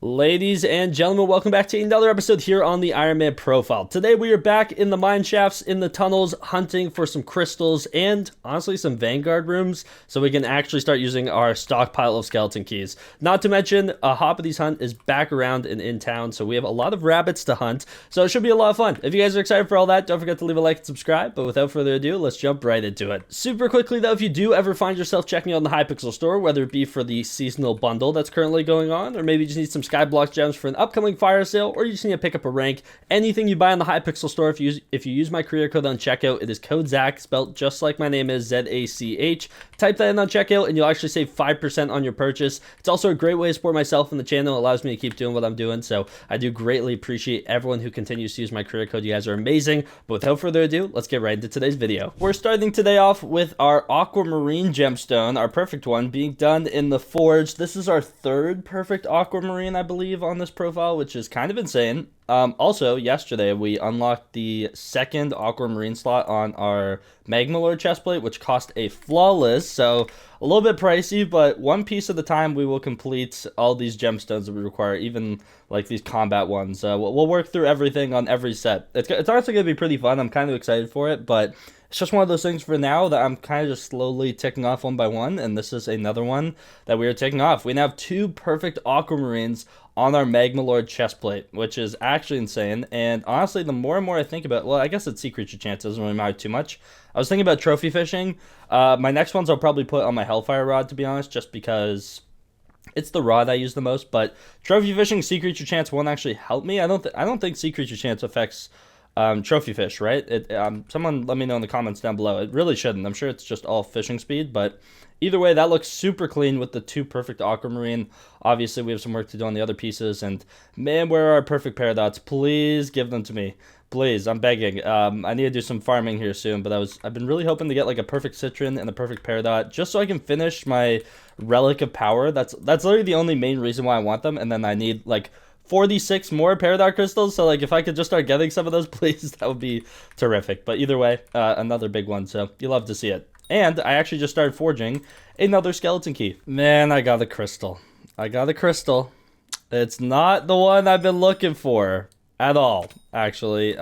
Ladies and gentlemen, welcome back to another episode here on the Ironman Profile. Today we are back in the mine shafts, in the tunnels, hunting for some crystals and honestly some Vanguard rooms so we can actually start using our stockpile of skeleton keys. Not to mention, Hoppy's hunt is back around and in town, so we have a lot of rabbits to hunt, so it should be a lot of fun. If you guys are excited for all that, don't forget to leave a like and subscribe, but without further ado, let's jump right into it. Super quickly though, if you do ever find yourself checking out the Hypixel store, whether it be for the seasonal bundle that's currently going on, or maybe you just need some Skyblock gems for an upcoming fire sale, or you just need to pick up a rank, anything you buy on the Hypixel store, if you use my career code on checkout, it is code Zach, spelled just like my name is, Z-A-C-H. Type that in on checkout and you'll actually save 5% on your purchase. It's also a great way to support myself and the channel. It allows me to keep doing what I'm doing, so I do greatly appreciate everyone who continues to use my career code. You guys are amazing. But without further ado, let's get right into today's video. We're starting today off with our aquamarine gemstone, our perfect one, being done in the forge. This is our third perfect aquamarine, I believe, on this profile, which is kind of insane. Also, yesterday we unlocked the second aquamarine slot on our Magmalore chestplate, which cost a flawless, so a little bit pricey, but one piece at a time we will complete all these gemstones that we require, even like these combat ones. We'll work through everything on every set. It's honestly going to be pretty fun. I'm kind of excited for it, but it's just one of those things for now that I'm kind of just slowly ticking off one by one, and this is another one that we are taking off. We now have two perfect aquamarines on our Magmalore chestplate, which is actually insane. And honestly, the more and more I think about, well, I guess it's sea creature chance, doesn't really matter too much. I was thinking about trophy fishing. My next ones I'll probably put on my Hellfire rod, to be honest, just because it's the rod I use the most. But trophy fishing, sea creature chance won't actually help me. I don't think sea creature chance affects trophy fish, right? Someone let me know in the comments down below. It really shouldn't. I'm sure it's just all fishing speed, but either way, that looks super clean with the two perfect aquamarine. Obviously, we have some work to do on the other pieces, and man, where are our perfect paradots? Please give them to me. Please, I'm begging. I need to do some farming here soon, but I've been really hoping to get like a perfect citron and a perfect peridot just so I can finish my relic of power. That's literally the only main reason why I want them, and then I need like 46 more peridot crystals, so like if I could just start getting some of those, please, that would be terrific. But either way, another big one, so you love to see it. And I actually just started forging another skeleton key. Man, I got a crystal. It's not the one I've been looking for at all, actually.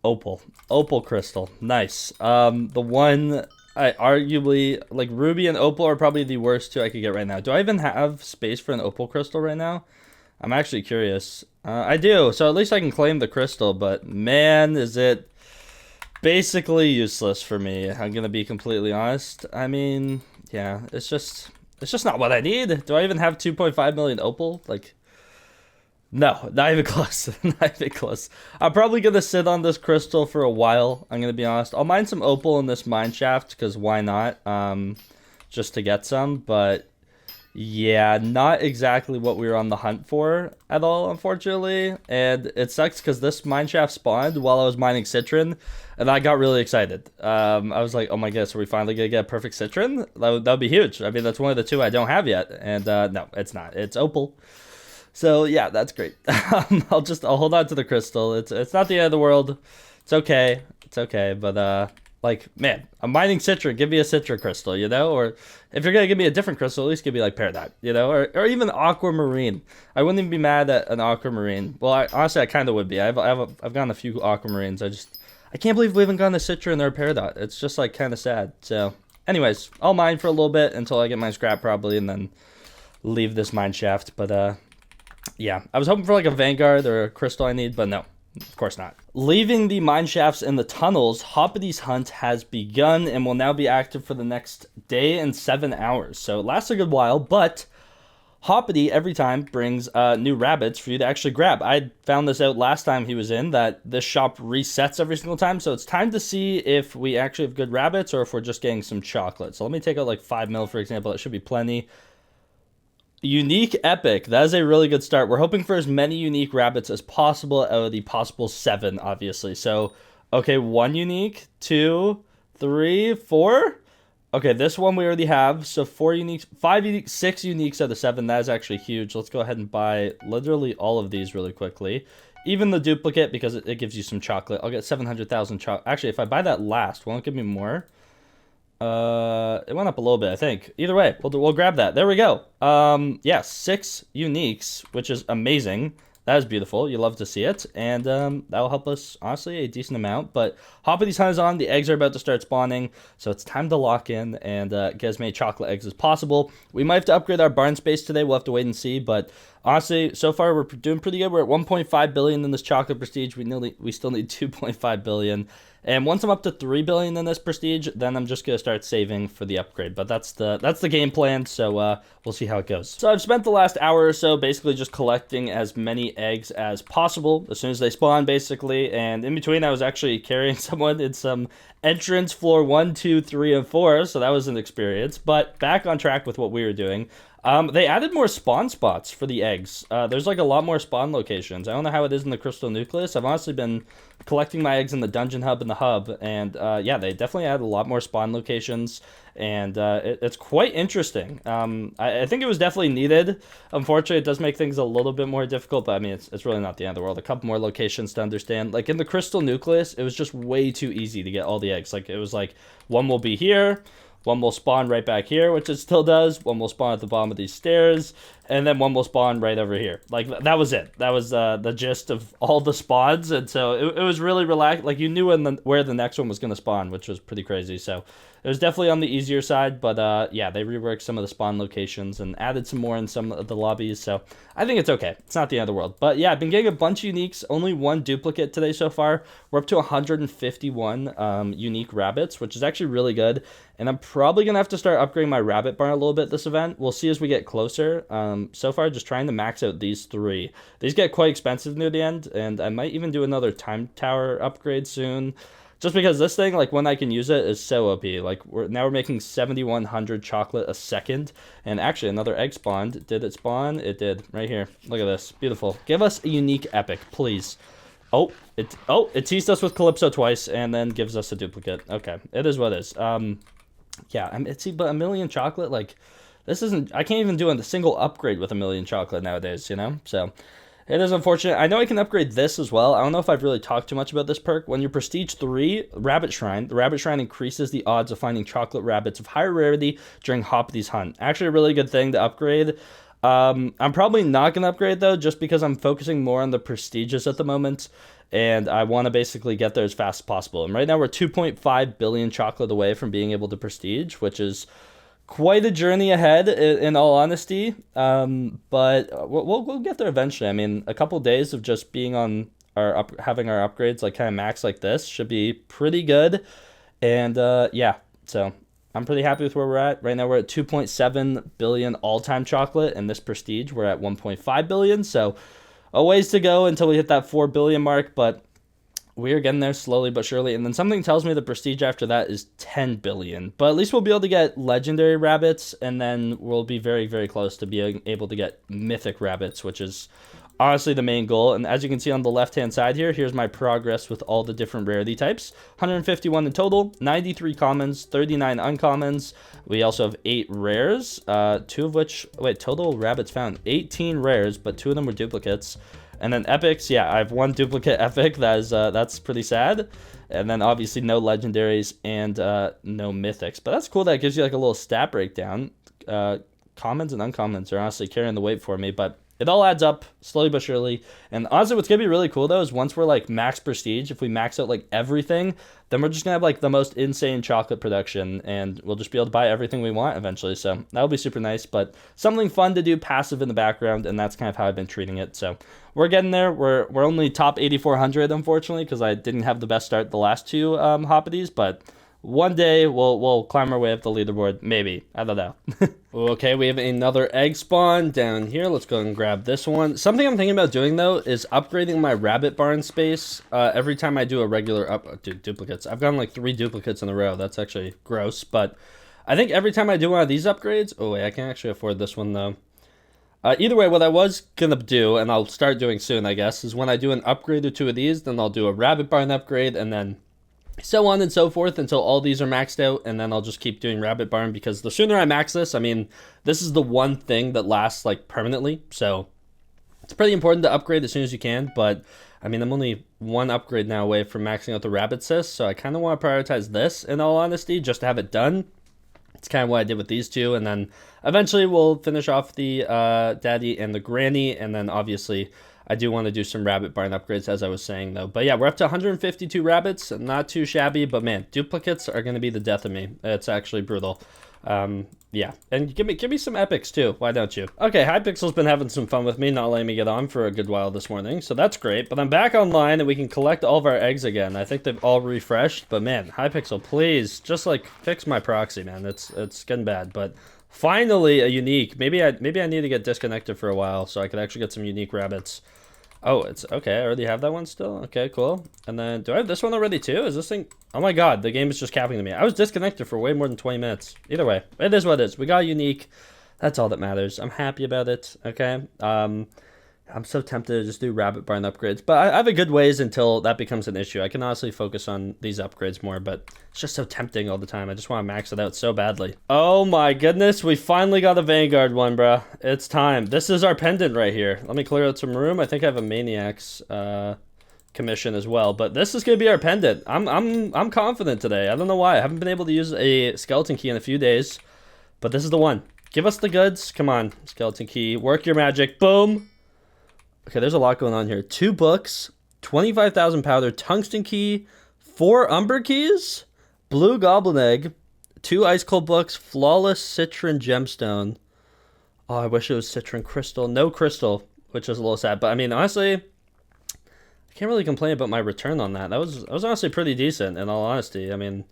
Opal crystal, nice. The one I arguably, like, ruby and opal are probably the worst two I could get right now. Do I even have space for an opal crystal right now? I'm actually curious. I do, so at least I can claim the crystal, but man, is it basically useless for me. I'm gonna be completely honest. I mean, yeah, it's just not what I need. Do I even have 2.5 million opal? Like, no, not even close. Not even close. I'm probably gonna sit on this crystal for a while. I'm gonna be honest. I'll mine some opal in this mine shaft because why not? Just to get some, but yeah, not exactly what we were on the hunt for at all, unfortunately. And it sucks because this mineshaft spawned while I was mining citron, and I got really excited. I was like, oh my goodness, are we finally going to get a perfect citron? That would be huge. I mean, that's one of the two I don't have yet. And no, it's not. It's opal. So yeah, that's great. I'll hold on to the crystal. It's not the end of the world. It's okay. But like, man, I'm mining citron. Give me a citron crystal, you know? Or if you're going to give me a different crystal, at least give me, like, peridot, you know? Or even aquamarine. I wouldn't even be mad at an aquamarine. Well, honestly, I kind of would be. I've gotten a few aquamarines. I can't believe we haven't gotten a citron or a peridot. It's just, like, kind of sad. So, anyways, I'll mine for a little bit until I get my scrap, probably, and then leave this mine shaft. But, yeah. I was hoping for, like, a Vanguard or a crystal I need, but no. Of course not. Leaving the mine shafts in the tunnels, Hoppy's hunt has begun and will now be active for the next day and 7 hours. So it lasts a good while, but Hoppy every time brings new rabbits for you to actually grab. I found this out last time he was in, that this shop resets every single time. So it's time to see if we actually have good rabbits or if we're just getting some chocolate. So let me take out like 5 mil, for example. That should be plenty. Unique epic. That is a really good start. We're hoping for as many unique rabbits as possible out of the possible 7, obviously. So, okay, 1 unique, 2, 3, 4. Okay, this one we already have. So 4 uniques, 5 uniques, 6 uniques out of 7. That is actually huge. Let's go ahead and buy literally all of these really quickly. Even the duplicate, because it gives you some chocolate. I'll get 700,000 chocolate. Actually, if I buy that last, won't it give me more? It went up a little bit, I think. Either way, we'll grab that. There we go. Yeah, 6 uniques, which is amazing. That is beautiful. You love to see it. And that will help us, honestly, a decent amount. But Hoppy Hunt is on. The eggs are about to start spawning. So it's time to lock in and get as many chocolate eggs as possible. We might have to upgrade our barn space today. We'll have to wait and see. But honestly, so far we're doing pretty good. We're at 1.5 billion in this chocolate prestige. We still need 2.5 billion. And once I'm up to 3 billion in this prestige, then I'm just gonna start saving for the upgrade. But that's the game plan. So we'll see how it goes. So I've spent the last hour or so basically just collecting as many eggs as possible as soon as they spawn, basically. And in between, I was actually carrying someone in some entrance floor 1, 2, 3, and 4. So that was an experience. But back on track with what we were doing. They added more spawn spots for the eggs. There's like a lot more spawn locations. I don't know how it is in the Crystal Nucleus. I've honestly been collecting my eggs in the Dungeon Hub and the Hub, and yeah, they definitely added a lot more spawn locations, and it's quite interesting. I think it was definitely needed. Unfortunately, it does make things a little bit more difficult, but I mean, it's really not the end of the world. A couple more locations to understand. Like in the Crystal Nucleus, it was just way too easy to get all the eggs. Like it was like, one will be here, one will spawn right back here, which it still does. One will spawn at the bottom of these stairs, and then one will spawn right over here. Like, that was it. That was the gist of all the spawns, and so it was really relaxed. Like, you knew where the next one was going to spawn, which was pretty crazy. So it was definitely on the easier side, but yeah, they reworked some of the spawn locations and added some more in some of the lobbies, so I think it's okay. It's not the end of the world. But yeah, I've been getting a bunch of uniques, only 1 duplicate today so far. We're up to 151 unique rabbits, which is actually really good, and I'm probably going to have to start upgrading my rabbit barn a little bit this event. We'll see as we get closer. So far, just trying to max out these 3. These get quite expensive near the end, and I might even do another time tower upgrade soon. Just because this thing, like, when I can use it, is so OP. Like, we're making 7,100 chocolate a second. And actually, another egg spawned. Did it spawn? It did. Right here. Look at this. Beautiful. Give us a unique epic, please. Oh, it teased us with Calypso twice, and then gives us a duplicate. Okay, it is what it is. Yeah, but 1 million chocolate, like, this isn't... I can't even do a single upgrade with 1 million chocolate nowadays, you know? So... it is unfortunate. I know I can upgrade this as well. I don't know if I've really talked too much about this perk. When you're Prestige 3, Rabbit Shrine, the Rabbit Shrine increases the odds of finding chocolate rabbits of higher rarity during Hoppy's Hunt. Actually, a really good thing to upgrade. I'm probably not going to upgrade, though, just because I'm focusing more on the Prestiges at the moment, and I want to basically get there as fast as possible. And right now, we're 2.5 billion chocolate away from being able to Prestige, which is... quite a journey ahead, in all honesty, but we'll get there eventually. I mean, a couple days of just being on having our upgrades like kind of max like this should be pretty good, and yeah, so I'm pretty happy with where we're at. Right now we're at 2.7 billion all-time chocolate, and this prestige we're at 1.5 billion, so a ways to go until we hit that 4 billion mark, but we are getting there slowly but surely, and then something tells me the prestige after that is 10 billion. But at least we'll be able to get legendary rabbits, and then we'll be very, very close to being able to get mythic rabbits, which is honestly the main goal. And as you can see on the left-hand side here, here's my progress with all the different rarity types. 151 in total, 93 commons, 39 uncommons. We also have 8 rares, 2 of which... wait, total rabbits found. 18 rares, but 2 of them were duplicates. And then epics, yeah, I have 1 duplicate epic. That's pretty sad. And then obviously no legendaries and no mythics. But that's cool that it gives you like a little stat breakdown. Commons and uncommons are honestly carrying the weight for me, but it all adds up slowly but surely. And honestly, what's going to be really cool, though, is once we're, like, max prestige, if we max out, like, everything, then we're just going to have, like, the most insane chocolate production, and we'll just be able to buy everything we want eventually. So that'll be super nice, but something fun to do passive in the background, and that's kind of how I've been treating it. So we're getting there. We're only top 8,400, unfortunately, because I didn't have the best start the last 2 Hoppities, but... one day we'll climb our way up the leaderboard, maybe. I don't know. Okay, we have another egg spawn down here. Let's go and grab this one. Something I'm thinking about doing, though, is upgrading my rabbit barn space every time I do a regular duplicates. I've gotten like 3 duplicates in a row. That's actually gross, but I think every time I do one of these upgrades... oh, wait, I can't actually afford this one, though. Either way, what I was going to do, and I'll start doing soon, I guess, is when I do an upgrade or 2 of these, then I'll do a rabbit barn upgrade, and then... so on and so forth until all these are maxed out, and then I'll just keep doing rabbit barn, because the sooner I max this, I mean, this is the one thing that lasts like permanently, so It's pretty important to upgrade as soon as you can, but I mean, I'm only one upgrade now away from maxing out the rabbit cyst, so I kind of want to prioritize this, in all honesty, just to have it done. It's kind of what I did with these two, and then eventually we'll finish off the daddy and the granny, and then obviously I do want to do some rabbit barn upgrades, as I was saying, though. But yeah, we're up to 152 rabbits, not too shabby, but man, duplicates are going to be the death of me. It's actually brutal. Yeah, and give me some epics too, why don't you? Okay, Hypixel's been having some fun with me, not letting me get on for a good while this morning, so that's great. But I'm back online and we can collect all of our eggs again. I think they've all refreshed, but man, Hypixel, please, just like fix my proxy, man. It's getting bad, but finally a unique. Maybe I need to get disconnected for a while so I could actually get some unique rabbits. Oh, it's okay. I already have that one still. Okay, cool. And then, do I have this one already too? Is this thing? Oh my god, the game is just capping to me. I was disconnected for way more than 20 minutes. Either way, it is what it is. We got unique. That's all that matters. I'm happy about it. Okay. I'm so tempted to just do rabbit barn upgrades, but I have a good ways until that becomes an issue. I can honestly focus on these upgrades more, but it's just so tempting all the time. I just want to max it out so badly. Oh my goodness, we finally got a Vanguard one, bruh. It's time. This is our pendant right here. Let me clear out some room. I think I have a Maniac's commission as well, but this is gonna be our pendant. I'm confident today. I don't know why. I haven't been able to use a skeleton key in a few days, but this is the one. Give us the goods. Come on, skeleton key. Work your magic. Boom. Okay, there's a lot going on here. 2 books, 25,000 powder, tungsten key, 4 umber keys, blue goblin egg, 2 ice cold books, flawless citron gemstone. Oh, I wish it was citron crystal. No crystal, which is a little sad. But I mean, honestly, I can't really complain about my return on that. That was honestly pretty decent, in all honesty. I mean,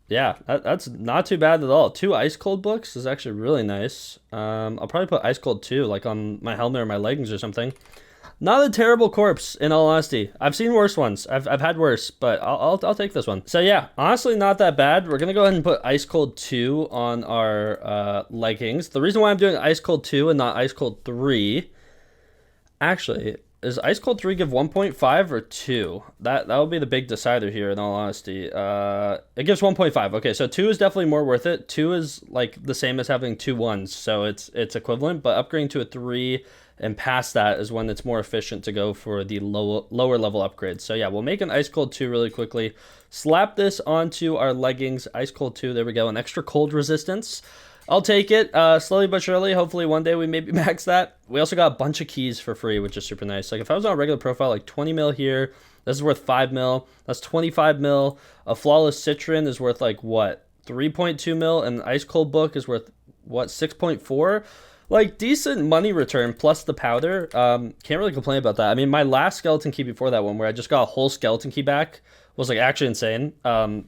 yeah, that's not too bad at all. 2 ice cold books is actually really nice. I'll probably put ice cold 2, like on my helmet or my leggings or something. Not a terrible corpse, in all honesty. I've seen worse ones. I've had worse, but I'll take this one. So yeah, honestly, not that bad. We're gonna go ahead and put ice cold 2 on our leggings. The reason why I'm doing ice cold 2 and not ice cold 3, actually, is ice cold 3 give 1.5 or 2? That would be the big decider here, in all honesty. It gives 1.5. Okay, so 2 is definitely more worth it. 2 is like the same as having 2 1s, so it's equivalent. But upgrading to a 3 and past that is when it's more efficient to go for the lower level upgrades. So yeah, we'll make an ice cold 2 really quickly. Slap this onto our leggings. Ice cold 2. There we go. An extra cold resistance. I'll take it slowly but surely. Hopefully one day we maybe max that. We also got a bunch of keys for free, which is super nice. Like if I was on a regular profile, like 20 mil here, this is worth 5 mil. That's 25 mil. A flawless citron is worth like what? 3.2 mil, and an ice cold book is worth what? 6.4. Like decent money return plus the powder. Can't really complain about that. I mean, my last skeleton key before that one, where I just got a whole skeleton key back, was like actually insane.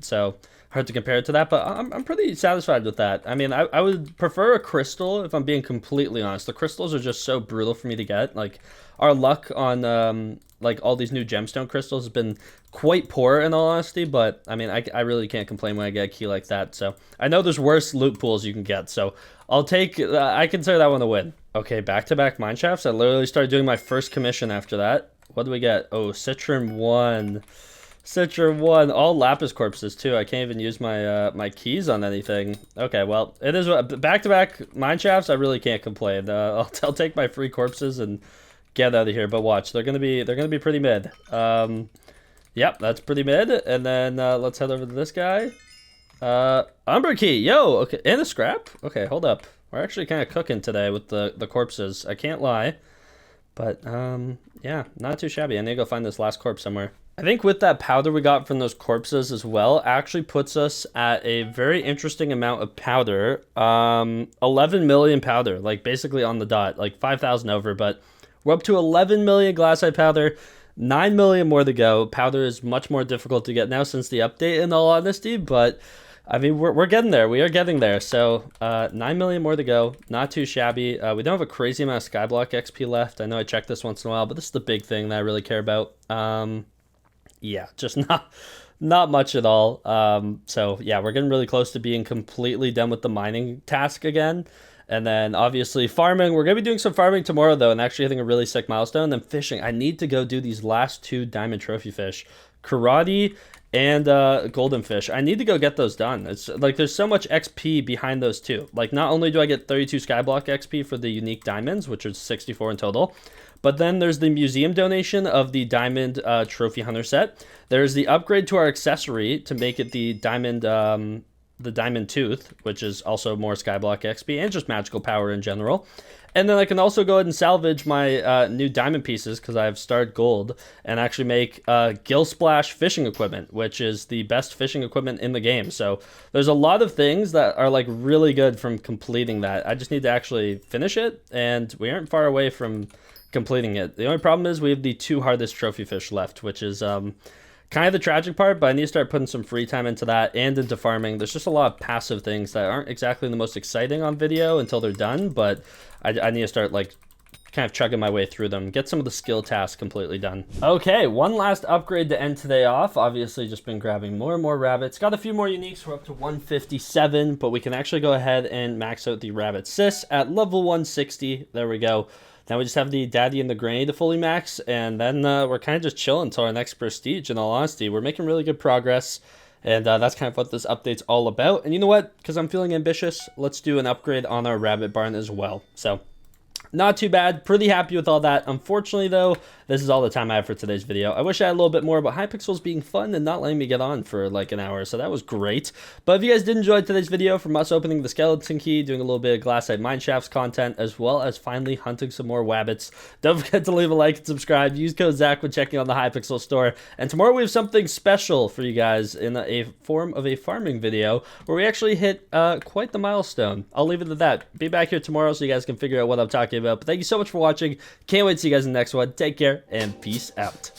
So hard to compare it to that, but I'm pretty satisfied with that. I mean, I would prefer a crystal if I'm being completely honest. The crystals are just so brutal for me to get. Like our luck on like all these new gemstone crystals has been quite poor, in all honesty, but I mean, I really can't complain when I get a key like that. So I know there's worse loot pools you can get, so I'll take, I consider that one a win. Okay, back-to-back mine shafts. I literally started doing my first commission after that. What do we get? Oh, citron 1. Citron 1, all lapis corpses too. I can't even use my my keys on anything. Okay, well, it is back-to-back mine shafts. I really can't complain. I'll take my free corpses and get out of here. But watch, they're gonna be pretty mid. Yep, that's pretty mid. And then let's head over to this guy. Umber key, yo. Okay, and a scrap. Okay, hold up. We're actually kind of cooking today with the corpses. I can't lie. But yeah, not too shabby. I need to go find this last corpse somewhere. I think with that powder we got from those corpses as well, actually puts us at a very interesting amount of powder. 11 million powder, like basically on the dot, like 5,000 over, but we're up to 11 million glassite powder, 9 million more to go. Powder is much more difficult to get now since the update, in all honesty, but I mean, we're getting there. We are getting there. So 9 million more to go. Not too shabby. We don't have a crazy amount of Skyblock XP left. I know I check this once in a while, but this is the big thing that I really care about. Yeah, just not much at all. So yeah, we're getting really close to being completely done with the mining task again. And then obviously farming. We're going to be doing some farming tomorrow though, and actually hitting a really sick milestone. And then fishing. I need to go do these last 2 diamond trophy fish. Karate and golden fish. I need to go get those done. It's like there's so much XP behind those two. Like not only do I get 32 Skyblock XP for the unique diamonds, which is 64 in total, but then there's the museum donation of the diamond trophy hunter set. There's the upgrade to our accessory to make it the diamond tooth, which is also more Skyblock XP and just magical power in general. And then I can also go ahead and salvage my new diamond pieces because I have starred gold and actually make Gill Splash fishing equipment, which is the best fishing equipment in the game. So there's a lot of things that are like really good from completing that. I just need to actually finish it, and we aren't far away from completing it. The only problem is we have the 2 hardest trophy fish left, which is kind of the tragic part, but I need to start putting some free time into that and into farming. There's just a lot of passive things that aren't exactly the most exciting on video until they're done, but I need to start like kind of chugging my way through them, get some of the skill tasks completely done. Okay, one last upgrade to end today off. Obviously just been grabbing more and more rabbits. Got a few more uniques. We're up to 157, but we can actually go ahead and max out the rabbit sis at level 160. There we go. Now we just have the daddy and the granny to fully max, and then we're kind of just chilling until our next prestige. In all honesty, we're making really good progress, and that's kind of what this update's all about. And you know what? Because I'm feeling ambitious, let's do an upgrade on our rabbit barn as well. So not too bad. Pretty happy with all that. Unfortunately, though, this is all the time I have for today's video. I wish I had a little bit more, but Hypixel's being fun and not letting me get on for like an hour, so that was great. But if you guys did enjoy today's video from us opening the skeleton key, doing a little bit of glassite mineshafts content, as well as finally hunting some more wabbits, don't forget to leave a like and subscribe. Use code Zach when checking on the Hypixel store. And tomorrow we have something special for you guys in a form of a farming video where we actually hit quite the milestone. I'll leave it at that. Be back here tomorrow so you guys can figure out what I'm talking about. But thank you so much for watching. Can't wait to see you guys in the next one. Take care and peace out.